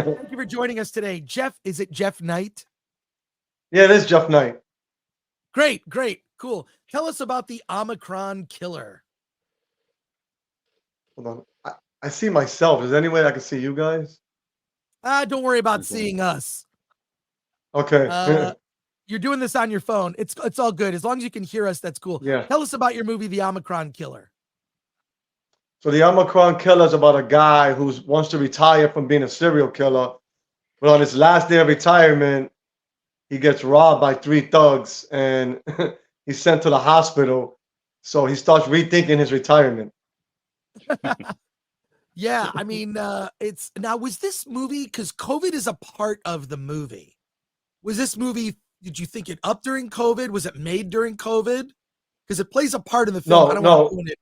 Thank you for joining us today. Jeff, is it Jeff Knite? Yeah, it is Jeff Knite. Great, cool. Tell us about the Omicron Killer. Hold on. I see myself. Is there any way I can see you guys? Don't worry about seeing us. Okay. You're doing this on your phone. It's all good. As long as you can hear us, that's cool. Yeah. Tell us about your movie, The Omicron Killer. So the Omicron Killer is about a guy who wants to retire from being a serial killer, but on his last day of retirement, he gets robbed by 3 thugs and he's sent to the hospital. So he starts rethinking his retirement. Yeah, I mean, it's now, was this movie, because COVID is a part of the movie. Was this movie, did you think it up during COVID? Was it made during COVID? Because it plays a part in the film. I don't want to ruin it.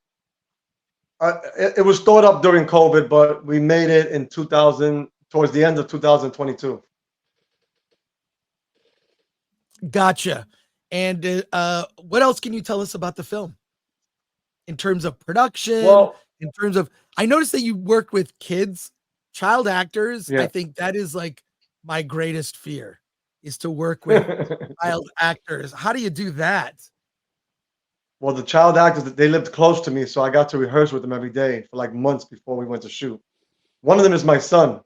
It was thought up during COVID, but we made it in 2000, towards the end of 2022. Gotcha. And what else can you tell us about the film in terms of production? Well, in terms of, I noticed that you work with kids, child actors. Yeah. I think that is like my greatest fear, is to work with child actors. How do you do that? Well, the child actors, they lived close to me, so I got to rehearse with them every day for like months before we went to shoot. One of them is my son.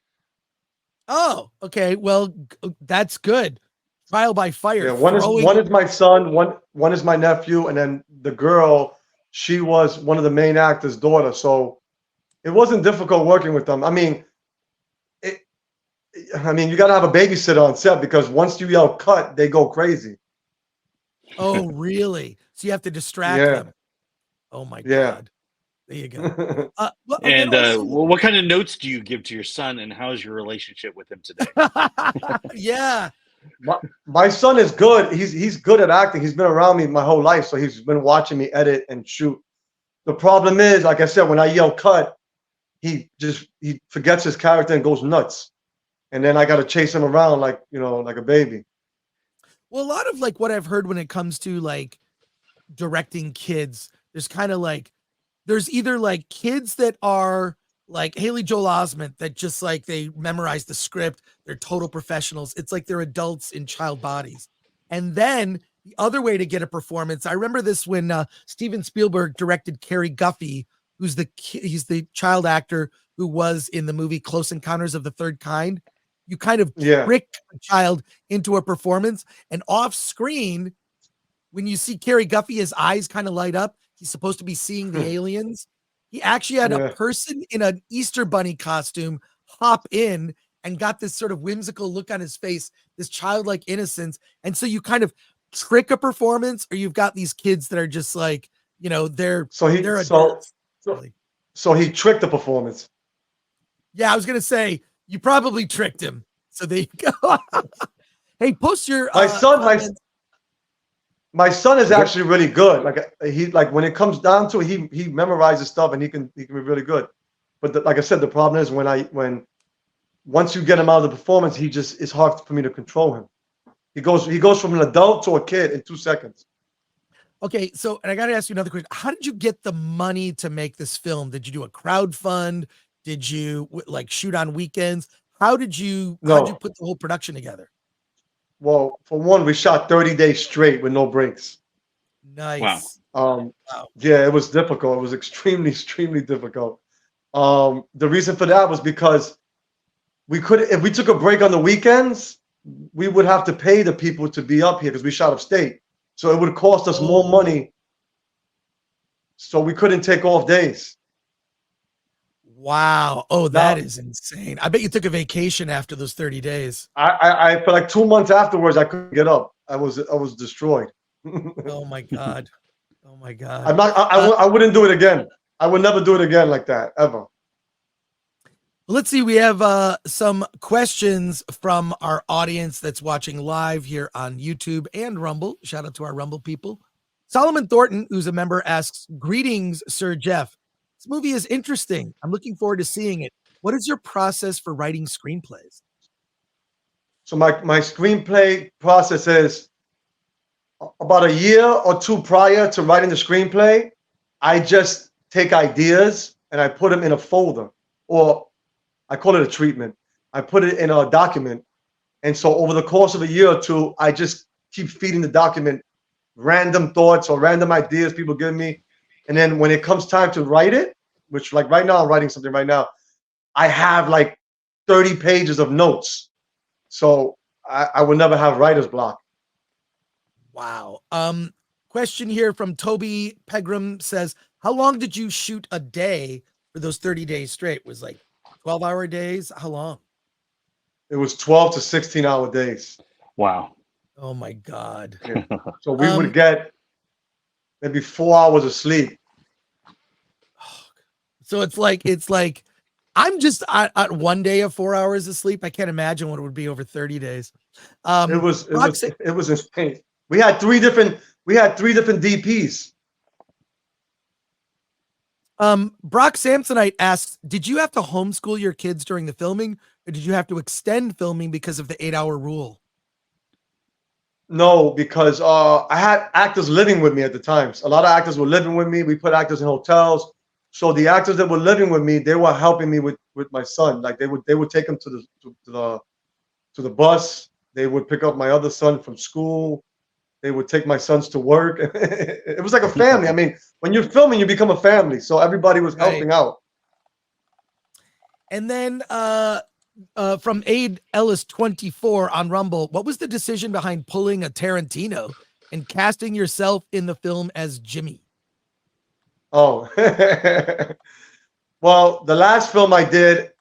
Oh, okay. Well, that's good. Trial by fire. Yeah, one is my son, one is my nephew, and then the girl, she was one of the main actors' daughter. So it wasn't difficult working with them. I mean, you got to have a babysitter on set because once you yell cut, they go crazy. Oh, really? So you have to distract them. Oh my God. There you go. And what kind of notes do you give to your son, and how is your relationship with him today? Yeah. My son is good. He's good at acting. He's been around me my whole life, so he's been watching me edit and shoot. The problem is, like I said, when I yell cut, he forgets his character and goes nuts. And then I got to chase him around like a baby. Well, a lot of like what I've heard when it comes to like directing kids, there's kind of like, there's either like kids that are like Haley Joel Osment that just like they memorize the script, they're total professionals. It's like they're adults in child bodies. And then the other way to get a performance, I remember this when Steven Spielberg directed Carrie Guffey, he's the child actor who was in the movie Close Encounters of the Third Kind. You kind of trick a child into a performance, and off screen, when you see Carrie Guffey, his eyes kind of light up. He's supposed to be seeing the aliens. He actually had a person in an Easter bunny costume hop in and got this sort of whimsical look on his face, this childlike innocence. And so you kind of trick a performance, or you've got these kids that are just like, they're adults. So he tricked the performance. Yeah, I was gonna say you probably tricked him. So there you go. Hey, post your my son is actually really good. Like when it comes down to it, he memorizes stuff and he can be really good. But like I said, the problem is once you get him out of the performance, it's hard for me to control him. He goes from an adult to a kid in 2 seconds. Okay, so and I got to ask you another question. How did you get the money to make this film? Did you do a crowdfund? Did you like shoot on weekends? How did you put the whole production together? Well, for one, we shot 30 days straight with no breaks. Nice. Wow. Yeah, it was difficult. It was extremely, extremely difficult. The reason for that was because if we took a break on the weekends, we would have to pay the people to be up here because we shot upstate. So it would cost us more money. So we couldn't take off days. Wow. Oh, that is insane. I bet you took a vacation after those 30 days. I for like 2 months afterwards, I couldn't get up. I was destroyed. Oh my God. Oh my God. I wouldn't do it again. I would never do it again like that, ever. Let's see. We have some questions from our audience that's watching live here on YouTube and Rumble. Shout out to our Rumble people. Solomon Thornton, who's a member, asks, "Greetings, Sir Jeff. This movie is interesting. I'm looking forward to seeing it. What is your process for writing screenplays?" So my screenplay process is about a year or two prior to writing the screenplay. I just take ideas and I put them in a folder, or I call it a treatment. I put it in a document. And so over the course of a year or two, I just keep feeding the document random thoughts or random ideas people give me. And then when it comes time to write it, which like right now, I'm writing something right now, I have like 30 pages of notes. So I would never have writer's block. Wow. Question here from Toby Pegram says, how long did you shoot a day for those 30 days straight? Was like 12-hour days? How long? It was 12 to 16-hour days. Wow. Oh my God. Yeah. So we would get maybe 4 hours of sleep. So it's like I'm just at 1 day of 4 hours of sleep. I can't imagine what it would be over 30 days. It was insane. We had three different DPs. Brock Samsonite asks, did you have to homeschool your kids during the filming, or did you have to extend filming because of the 8-hour rule? No, because I had actors living with me at the times. A lot of actors were living with me. We put actors in hotels. So the actors that were living with me, they were helping me with my son. Like they would take him to the bus. They would pick up my other son from school. They would take my sons to work. It was like a family. I mean, when you're filming, you become a family. So everybody was helping out. And then from Aid Ellis 24 on Rumble, what was the decision behind pulling a Tarantino and casting yourself in the film as Jimmy? Oh, well, the last film I did,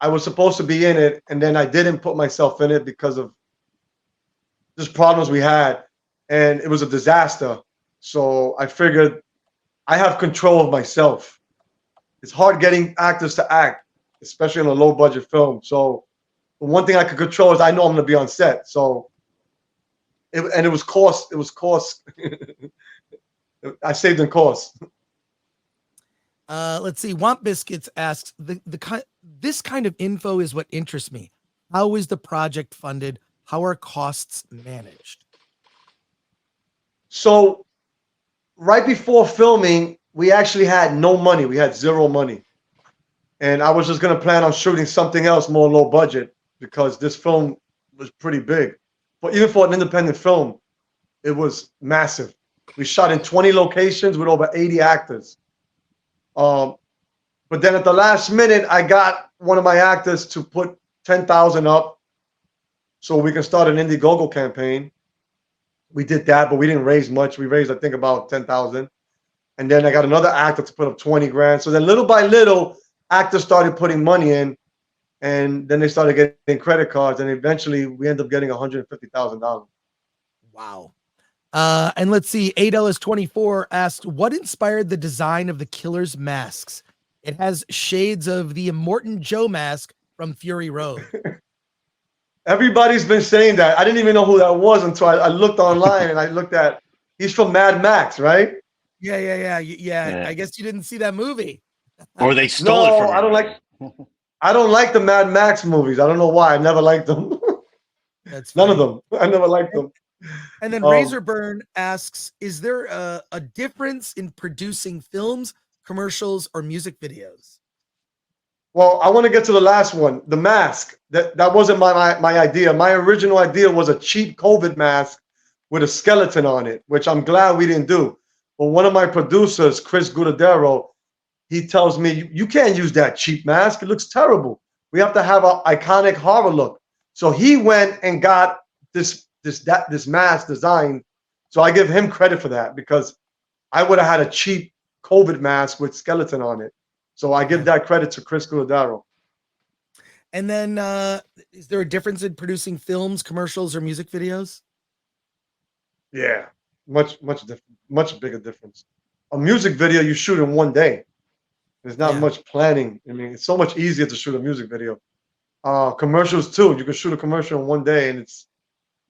I was supposed to be in it, and then I didn't put myself in it because of just problems we had, and it was a disaster. So I figured I have control of myself. It's hard getting actors to act, especially in a low budget film. So the one thing I could control is I know I'm going to be on set. So it was cost. It was cost. I saved in cost. Let's see. Want Biscuits asks, this kind of info is what interests me. How is the project funded? How are costs managed? So right before filming, we actually had no money. We had zero money. And I was just going to plan on shooting something else more low budget because this film was pretty big. But even for an independent film, it was massive. We shot in 20 locations with over 80 actors. But then at the last minute, I got one of my actors to put 10,000 up so we can start an Indiegogo campaign. We did that, but we didn't raise much. We raised, I think, about 10,000. And then I got another actor to put up 20 grand. So then little by little, actors started putting money in, and then they started getting credit cards, and eventually we ended up getting $150,000. Wow. And let's see, ADLS24 asked, what inspired the design of the killer's masks? It has shades of the Immortan Joe mask from Fury Road. Everybody's been saying that. I didn't even know who that was until I looked online and I looked at, he's from Mad Max, right? Yeah. I guess you didn't see that movie. Or they stole it from you. I don't like the Mad Max movies. I don't know why. I never liked them. That's None of them. I never liked them. And then Razorburn asks, is there a difference in producing films, commercials, or music videos? Well, I want to get to the last one, the mask. That wasn't my idea. My original idea was a cheap COVID mask with a skeleton on it, which I'm glad we didn't do. But one of my producers, Chris Gudadero, he tells me, you can't use that cheap mask. It looks terrible. We have to have an iconic horror look. So he went and got this mask designed. So I give him credit for that because I would have had a cheap COVID mask with skeleton on it. So I give that credit to Chris Gudadero. And then is there a difference in producing films, commercials, or music videos? Yeah, much bigger difference. A music video you shoot in one day. There's not much planning. I mean, it's so much easier to shoot a music video. Commercials too. You can shoot a commercial in one day, and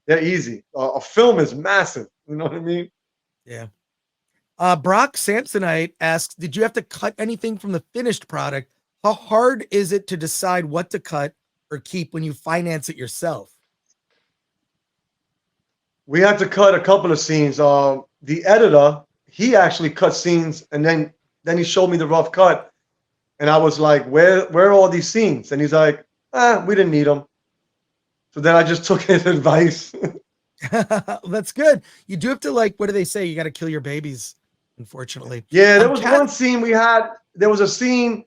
they're easy. A film is massive. You know what I mean? Yeah. Brock Samsonite asks, did you have to cut anything from the finished product? How hard is it to decide what to cut or keep when you finance it yourself? We had to cut a couple of scenes. The editor, he actually cut scenes, and then he showed me the rough cut, and I was like, "Where are all these scenes?" And he's like, we didn't need him. So then I just took his advice. That's good. You do have to, like, what do they say? You got to kill your babies, unfortunately. Yeah, there was one scene we had. There was a scene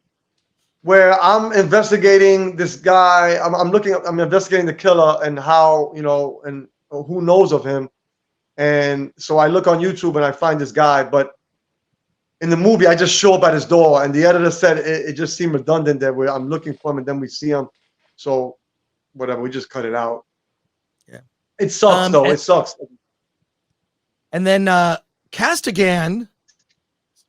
where I'm investigating this guy. I'm investigating the killer and how, and who knows of him. And so I look on YouTube and I find this guy, but in the movie, I just show up at his door, and the editor said it just seemed redundant that I'm looking for him, and then we see him. So, whatever, we just cut it out. Yeah, it sucks though. It sucks. And then Castigan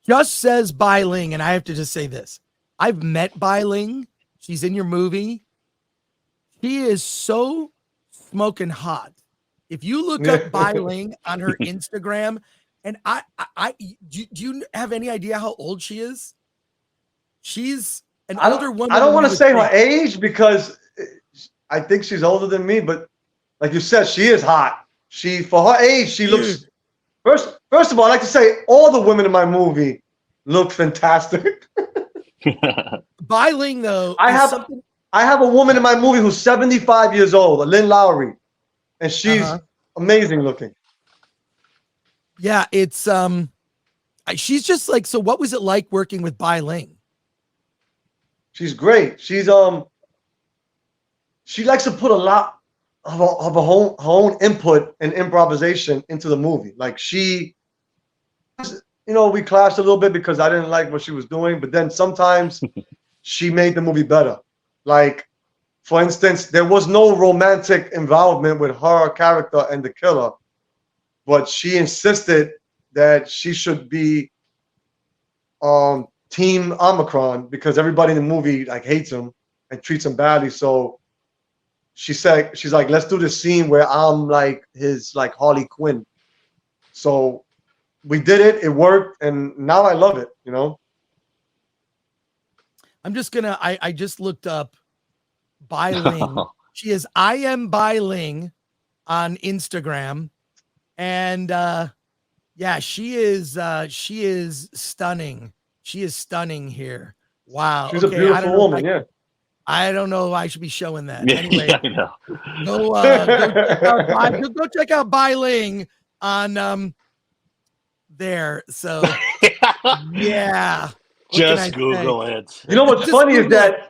just says Bai Ling, and I have to just say this: I've met Bai Ling. She's in your movie. She is so smoking hot. If you look up Bai Ling on her Instagram. And do you have any idea how old she is? She's an older woman. I don't want to say her age because I think she's older than me, but like you said, she is hot. For her age, she looks. First of all, I'd like to say all the women in my movie look fantastic. Bai Ling, though, I have a woman in my movie who's 75 years old, Lynn Lowry, and she's amazing looking. Yeah, it's she's just like, so what was it like working with Bai Ling? She's great. She likes to put a lot of her own input and improvisation into the movie. Like we clashed a little bit because I didn't like what she was doing, but then sometimes she made the movie better. Like, for instance, there was no romantic involvement with her character and the killer. But she insisted that she should be Team Omicron because everybody in the movie hates him and treats him badly. So she's like, let's do this scene where I'm like his Harley Quinn. So we did it. It worked, and now I love it. I'm just gonna. I just looked up Bai Ling. She is I am Bai Ling on Instagram. And yeah, she is stunning. She is stunning here. Wow. She's a beautiful woman, yeah. I don't know if I should be showing that. Yeah, Anyway, yeah, I know. Go check out Bai Ling on there. So yeah. Just Google it. You know what's funny is that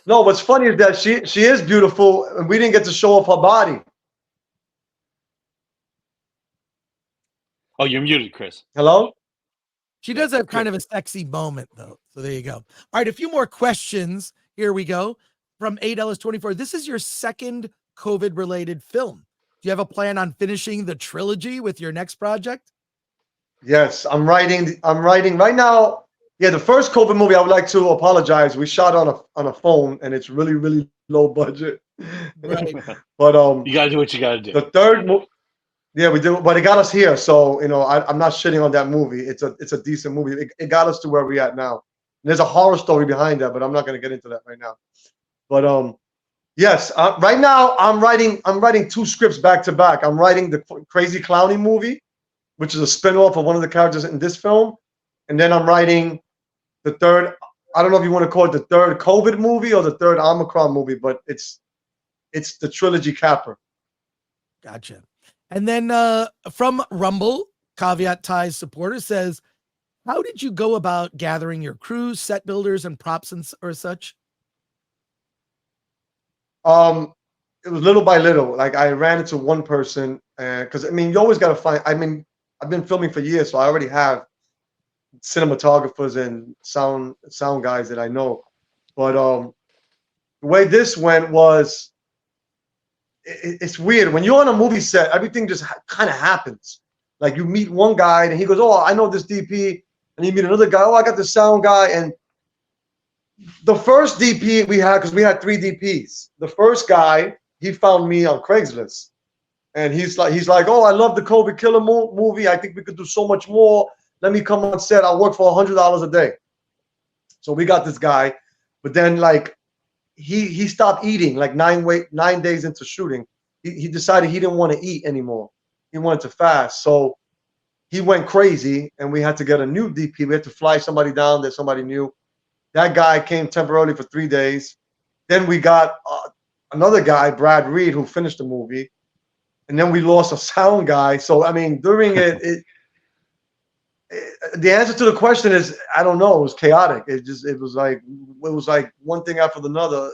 no, what's funny is that she is beautiful and we didn't get to show off her body. Oh, you're muted, Chris. Hello? She does have kind of a sexy moment, though. So there you go. All right, a few more questions. Here we go. From ADellis24. This is your second COVID-related film. Do you have a plan on finishing the trilogy with your next project? Yes, I'm writing right now. Yeah, the first COVID movie, I would like to apologize. We shot on a phone, and it's really, really low budget. Right. But you got to do what you got to do. The third movie. Yeah, we do, but it got us here. So I'm not shitting on that movie. It's a decent movie. It got us to where we're at now. And there's a horror story behind that, but I'm not going to get into that right now. But yes, right now I'm writing two scripts back to back. I'm writing the Crazy Clowny movie, which is a spinoff of one of the characters in this film, and then I'm writing the third. I don't know if you want to call it the third COVID movie or the third Omicron movie, but it's the trilogy capper. Gotcha. And then from Rumble, Caveat Ties supporter says, how did you go about gathering your crew, set builders, and props or such? It was little by little. Like I ran into one person, because you always got to find. I've been filming for years, so I already have cinematographers and sound guys that I know. But the way this went was. It's weird when you're on a movie set. Everything just kind of happens. Like you meet one guy and he goes, "Oh, I know this DP," and you meet another guy. "Oh, I got this sound guy." And the first DP we had, because we had 3 DPs. The first guy, he found me on Craigslist, and he's like, "Oh, I love the COVID Killer movie. I think we could do so much more. Let me come on set. I'll work for $100 a day." So we got this guy, but then he stopped eating 9 days into shooting. He decided he didn't want to eat anymore. He wanted to fast. So he went crazy, and we had to get a new DP. We had to fly somebody down that somebody knew. That guy came temporarily for 3 days. then we got another guy, Brad Reed, who finished the movie, and then we lost a sound guy. So I mean, during the answer to the question is I don't know. It was chaotic. It was like one thing after another.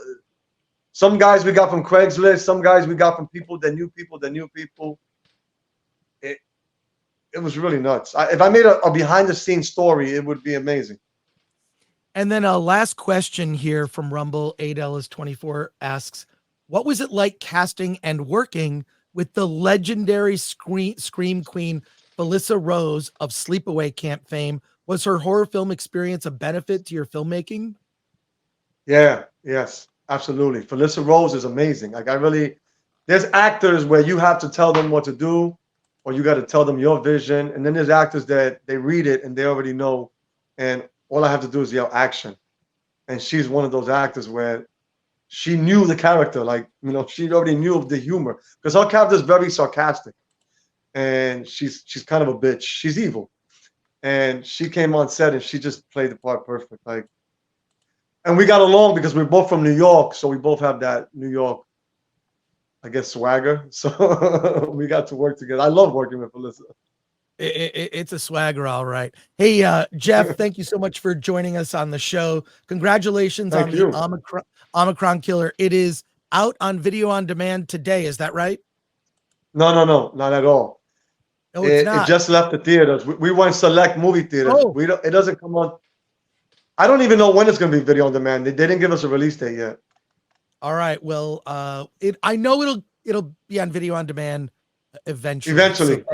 Some guys we got from Craigslist. Some guys we got from people that knew people that knew people. It was really nuts. If I made a behind the scenes story, it would be amazing. And then a last question here from Rumble. Adelis24 asks, what was it like casting and working with the legendary scream queen Felissa Rose of Sleepaway Camp fame? Was her horror film experience a benefit to your filmmaking? Yeah, yes, absolutely. Felissa Rose is amazing. Like there's actors where you have to tell them what to do, or you got to tell them your vision. And then there's actors that they read it and they already know. And all I have to do is yell action. And she's one of those actors where she knew the character. Like, she already knew of the humor because her character is very sarcastic. And she's kind of a bitch. She's evil. And she came on set and she just played the part perfect. Like, and we got along because we're both from New York, so we both have that New York, I guess, swagger. So we got to work together. I love working with Felissa. It's a swagger, all right. Hey, Jeff, thank you so much for joining us on the show. Congratulations on the Omicron Killer. It is out on video on demand today. Is that right? No, not at all. No, it's not. It just left the theaters. We went select movie theaters. Oh. It doesn't come on. I don't even know when it's going to be video on demand. They didn't give us a release date yet. All right. Well, I know it'll be on video on demand eventually.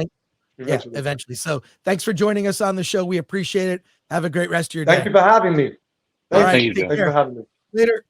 Eventually. So thanks for joining us on the show. We appreciate it. Have a great rest of your day. Thank you for having me. All right. Thank you, take Jeff. Thank you care. for having me. Later.